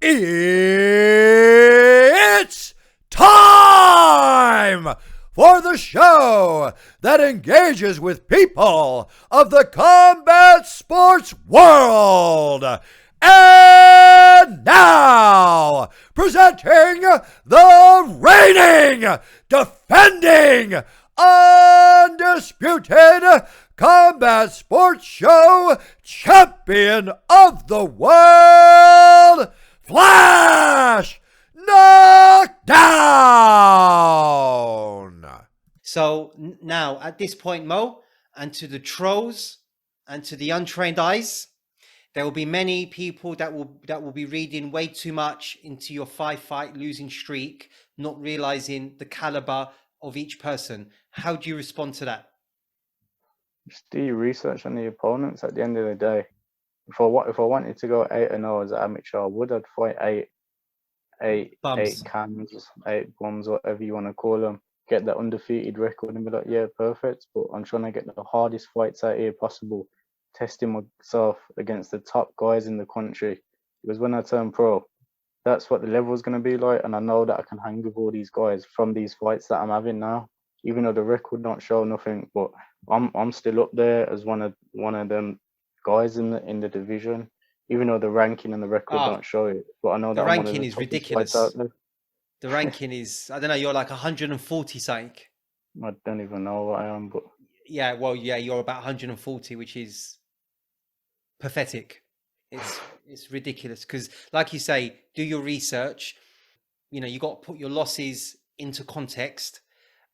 It's time for the show that engages with people of the combat sports world. And now, presenting the reigning, defending, undisputed combat sports show champion of the world, Flash Knockdown. So now, at this point, Mo, and to the trolls and to the untrained eyes, there will be many people that will be reading way too much into your fight losing streak, not realizing the caliber of each person. How do you respond to that? Just do your research on the opponents at the end of the day. If I wanted to go 8-0 as an amateur, I would. I'd fight eight cans, 8 bums, whatever you want to call them. Get that undefeated record and be like, yeah, perfect. But I'm trying to get the hardest fights out here possible, testing myself against the top guys in the country. Because when I turn pro, that's what the level is going to be like, and I know that I can hang with all these guys from these fights that I'm having now. Even though the record don't show nothing, but I'm still up there as one of them guys in the division. Even though the ranking and the record don't show it, but I know that the ranking is ridiculous. Out there. The ranking is, I don't know, you're like 140 something. I don't even know what I am, but yeah, well, yeah, you're about 140, which is pathetic. It's ridiculous because, like you say, do your research. You know, you got to put your losses into context,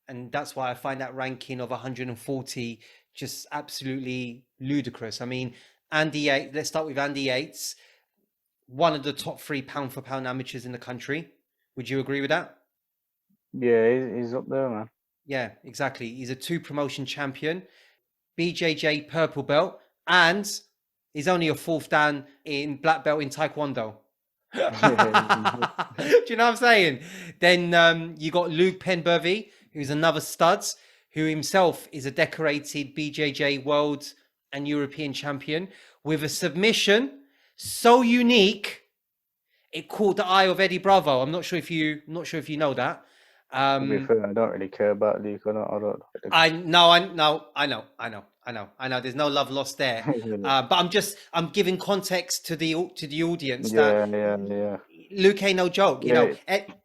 and that's why I find that ranking of 140 just absolutely ludicrous. I mean, Andy Yates, let's start with Andy Yates, one of the top 3 pound for pound amateurs in the country. Would you agree with that? Yeah, he's up there, man. Yeah, exactly. He's a 2 promotion champion, BJJ purple belt, and he's only a 4th dan in black belt in Taekwondo. Do you know what I'm saying? Then you got Luke Penbervy, who's another stud, who himself is a decorated BJJ world and European champion with a submission so unique it caught the eye of Eddie Bravo. I'm not sure if you know that. To be fair, I don't really care about Luke. I know. There's no love lost there. But I'm giving context to the audience. Yeah. Luke ain't no joke. You know,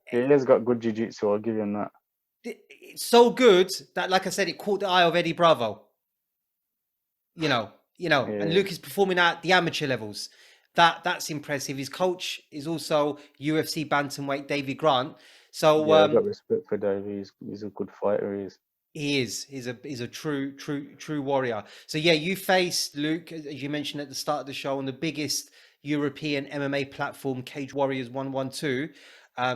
he has got good jiu-jitsu. I'll give him that. It's so good that, like I said, it caught the eye of Eddie Bravo. You know, and Luke is performing at the amateur levels. That's impressive. His coach is also UFC bantamweight Davey Grant. So I've got respect for Davey. He's a good fighter. He is. He's a true warrior. So yeah, you faced Luke, as you mentioned at the start of the show, on the biggest European MMA platform, Cage Warriors 112.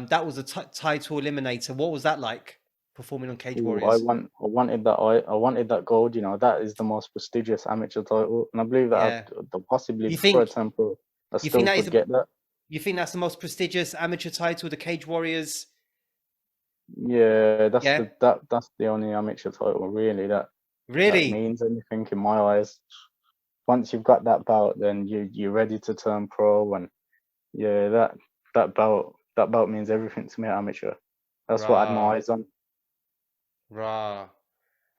That was a title eliminator. What was that like, performing on Cage Warriors? I wanted that gold. You know, that is the most prestigious amateur title, and I believe that possibly before a tempo, I still could get that. You think that's the most prestigious amateur title, the Cage Warriors? Yeah, that's the only amateur title really that means anything in my eyes. Once you've got that belt, then you're ready to turn pro, and that belt means everything to me at amateur. That's what I had my eyes on. Rah.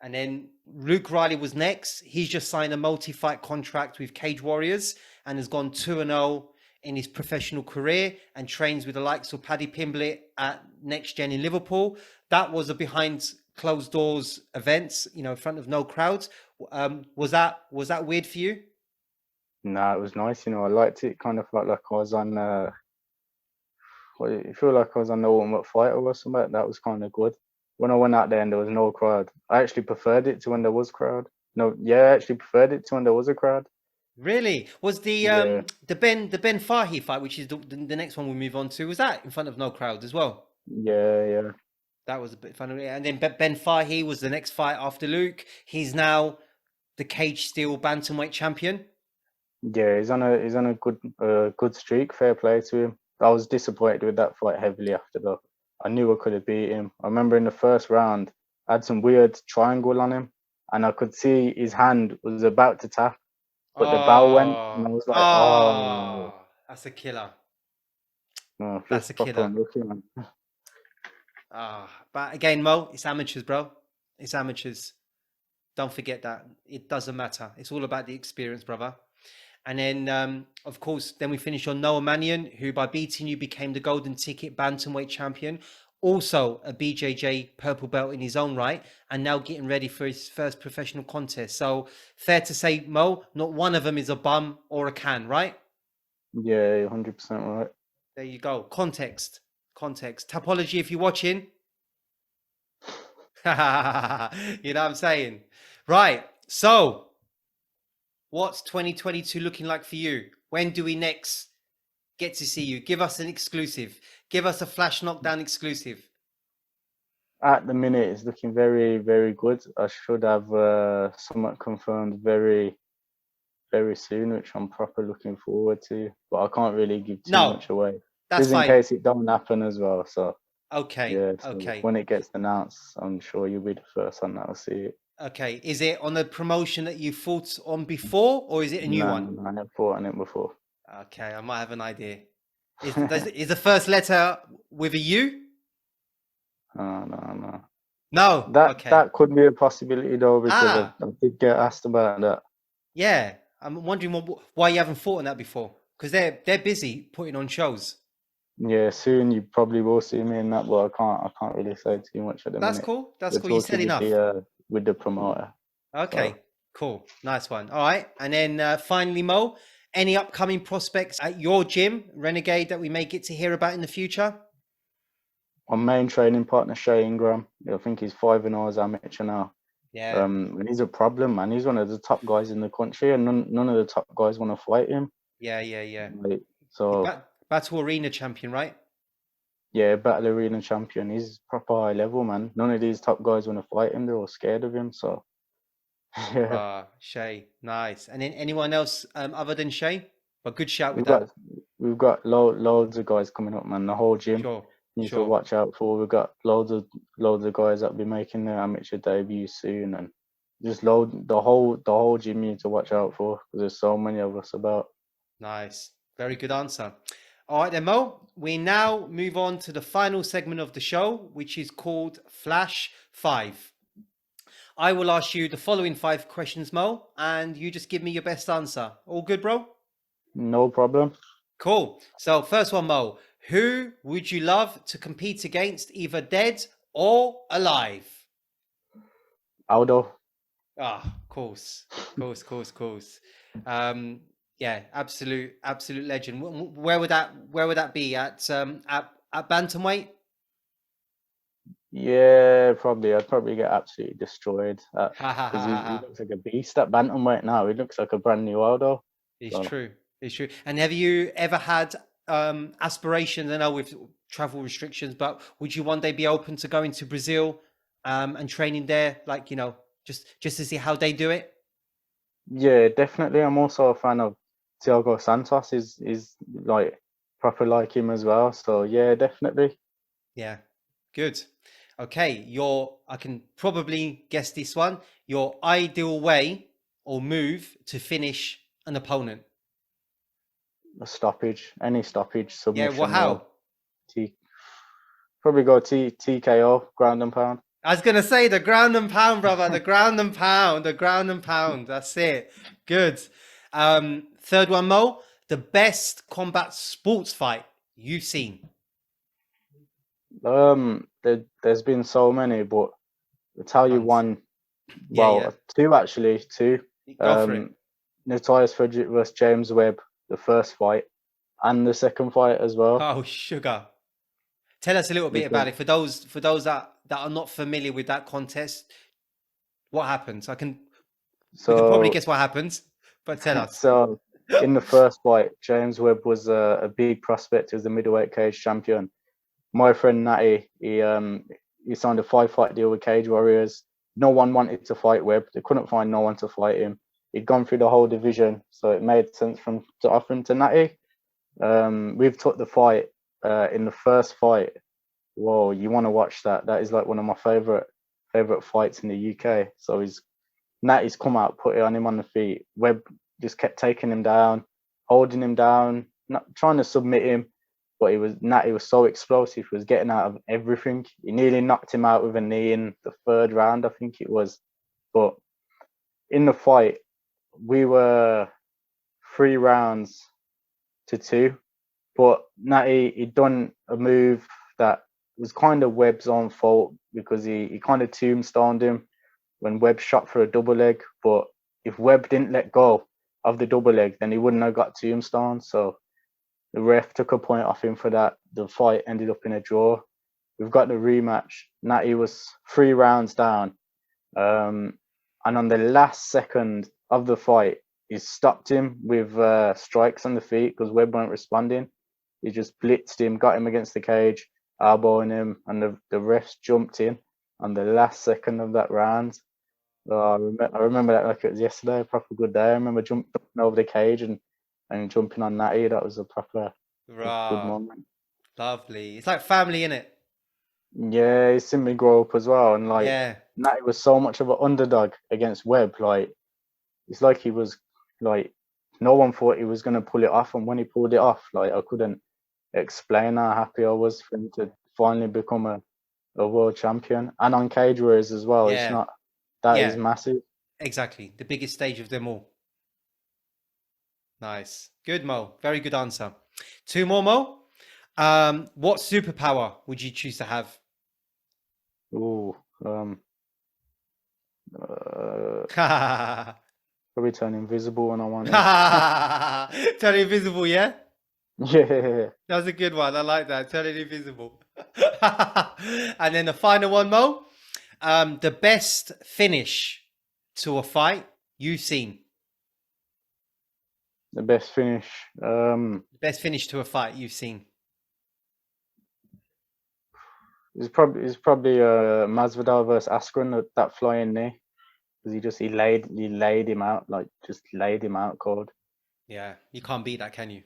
And then Luke Riley was next. He's just signed a multi-fight contract with Cage Warriors and has gone 2-0 in his professional career and trains with the likes of Paddy Pimblett at Next Gen in Liverpool. That was a behind closed doors event, you know, in front of no crowds. Was that weird for you? No, it was nice. You know, I liked it. Kind of felt like I was on. I feel like I was on the Ultimate Fighter or something. That was kind of good. When I went out there and there was no crowd, I actually preferred it to when there was crowd. I actually preferred it to when there was a crowd. Really? Was the Ben Fahy fight, which is the next one we move on to, was that in front of no crowd as well? Yeah. That was a bit fun. And then Ben Fahy was the next fight after Luke. He's now the Cage Steel bantamweight champion. Yeah, he's on a good streak. Fair play to him. I was disappointed with that fight heavily after though. I knew I could have beat him. I remember in the first round, I had some weird triangle on him, and I could see his hand was about to tap, but the bell went, and I was like, that's a killer. No, That's a just proper killer. unlucky, man. But again, Mo, it's amateurs, bro. It's amateurs. Don't forget that. It doesn't matter. It's all about the experience, brother. And then, of course, then we finish on Noah Mannion, who by beating you became the golden ticket bantamweight champion. Also a BJJ purple belt in his own right, and now getting ready for his first professional contest. So fair to say, Mo, not one of them is a bum or a can, right? Yeah, 100% right. There you go. Context. Topology, if you're watching. You know what I'm saying? Right. So what's 2022 looking like for you? When do we next get to see you? Give us an exclusive. Give us a Flash Knockdown exclusive. At the minute, it's looking very, very good. I should have somewhat confirmed very, very soon, which I'm proper looking forward to. But I can't really give too No, much away, that's just in fine. case it don't happen as well. So Okay. yeah, so Okay. when it gets announced, I'm sure you'll be the first one that'll see it. Okay. Is it on the promotion that you fought on before, or is it a new No, one? I never fought on it before. Okay, I might have an idea. Is the first letter with a U? No. No. Okay. That could be a possibility though, because I did get asked about that. Yeah. I'm wondering why you haven't fought on that before, because they're busy putting on shows. Yeah, soon you probably will see me in that, but I can't really say too much at the That's minute. cool. That's We're cool. You said talking enough. with the promoter. Okay. So, Cool. Nice one. All right. And then finally, Mo, any upcoming prospects at your gym, Renegade, that we may get to hear about in the future? my main training partner, Shay Ingram, I think he's 5-0 as amateur now. Yeah. And he's a problem, man. He's one of the top guys in the country, and none of the top guys want to fight him. Yeah. Like, so Battle Arena champion, right? yeah, Battle Arena champion. He's proper high level, man. None of these top guys want to fight him. They're all scared of him. So yeah, Shay, nice. And then anyone else other than Shay? But good shout with we've that. got we've got loads of guys coming up, man. The whole gym needs to watch out for. We've got loads of guys that'll be making their amateur debut soon, and just the whole gym you need to watch out for, because there's so many of us about. Nice. Very good answer. All right then, Mo. We now move on to the final segment of the show, which is called Flash 5. I will ask you the following 5 questions, Mo, and you just give me your best answer. All good, bro? No problem. Cool. So first one, Mo. Who would you love to compete against, either dead or alive? Aldo. Of course. Yeah, absolute legend. Where would that be at bantamweight? Yeah, probably. I'd probably get absolutely destroyed because he looks like a beast at bantamweight now. He looks like a brand new Aldo. It's true. And have you ever had aspirations? I know with travel restrictions, but would you one day be open to going to Brazil and training there, like, just to see how they do it? Yeah, definitely. I'm also a fan of Thiago Santos. Is like proper like him as well. So yeah, definitely. Yeah, good. Okay, I can probably guess this one. Your ideal way or move to finish an opponent? A stoppage, any stoppage, Yeah, submission, well, how? Probably go TKO, ground and pound. I was gonna say the ground and pound, brother. The ground and pound. That's it. Good. Third one, Mo. The best combat sports fight you've seen? There's been so many, but I'll tell you Tons. one. Yeah, Well, two actually. Two. Go for it. Notorious Frederick versus James Webb, the first fight, and the second fight as well. Oh, sugar. Tell us a little bit about it for those that are not familiar with that contest. What happens? We can probably guess what happens, but tell us. So in the first fight, James Webb was a big prospect. He was the middleweight cage champion. My friend Natty, he signed a 5-fight deal with Cage Warriors. No one wanted to fight Webb. They couldn't find no one to fight him. He'd gone through the whole division, so it made sense to offer him to Natty. We've took the fight in the first fight. Whoa, you want to watch that? That is like one of my favorite fights in the UK. So Natty's come out, put it on him on the feet. Webb just kept taking him down, holding him down, not trying to submit him. but he was so explosive. He was getting out of everything. He nearly knocked him out with a knee in the 3rd round, I think it was. But in the fight, we were 3 rounds to 2. But Natty, he'd done a move that was kind of Webb's own fault, because he kind of tombstoned him when Webb shot for a double leg. But if Webb didn't let go of the double leg, then he wouldn't have got tombstoned. So the ref took a point off him for that. The fight ended up in a draw. We've got the rematch. Natty was 3 rounds down. And on the last second of the fight, he stopped him with strikes on the feet because Webb weren't responding. He just blitzed him, got him against the cage, elbowing him, and the refs jumped in on the last second of that round. So I remember that like it was yesterday, a proper good day. I remember jumping over the cage and jumping on Natty. That was a proper good moment. Lovely. It's like family, innit? Yeah, he's seen me grow up as well. And like, Natty was so much of an underdog against Webb. Like, it's like he was like, no one thought he was going to pull it off. And when he pulled it off, like, I couldn't explain how happy I was for him to finally become a world champion. And on Cage Warriors as well. It's not, that is massive. Exactly. The biggest stage of them all. Nice. Good, Mo. Very good answer. 2 more, Mo. What superpower would you choose to have? Probably turn invisible when I want it. Turn invisible, yeah? Yeah. That was a good one. I like that. Turn it invisible. And then the final one, Mo. The best finish to a fight you've seen. The best finish. Best finish to a fight you've seen. It's probably Masvidal versus Askren, that flying knee, because he laid him out, like just laid him out cold. Yeah, you can't beat that, can you?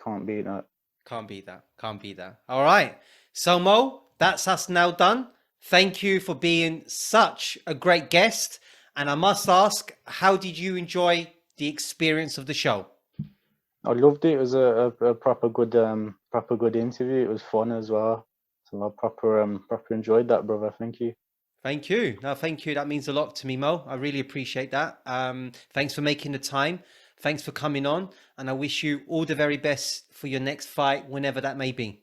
Can't beat that. Can't beat that. Can't beat that. All right. So Mo, that's us now done. Thank you for being such a great guest. And I must ask, how did you enjoy the experience of the show? I loved it. It was a proper good interview. It was fun as well. So I proper enjoyed that, brother. Thank you. Thank you. No, thank you. That means a lot to me, Mo. I really appreciate that. Thanks for making the time. Thanks for coming on. And I wish you all the very best for your next fight, whenever that may be.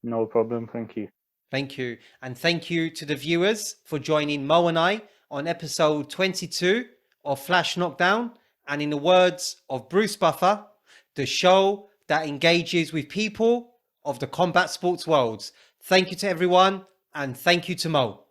No problem. Thank you. Thank you. And thank you to the viewers for joining Mo and I on episode 22 of Flash Knockdown. And in the words of Bruce Buffer, the show that engages with people of the combat sports worlds. Thank you to everyone, and thank you to Mo.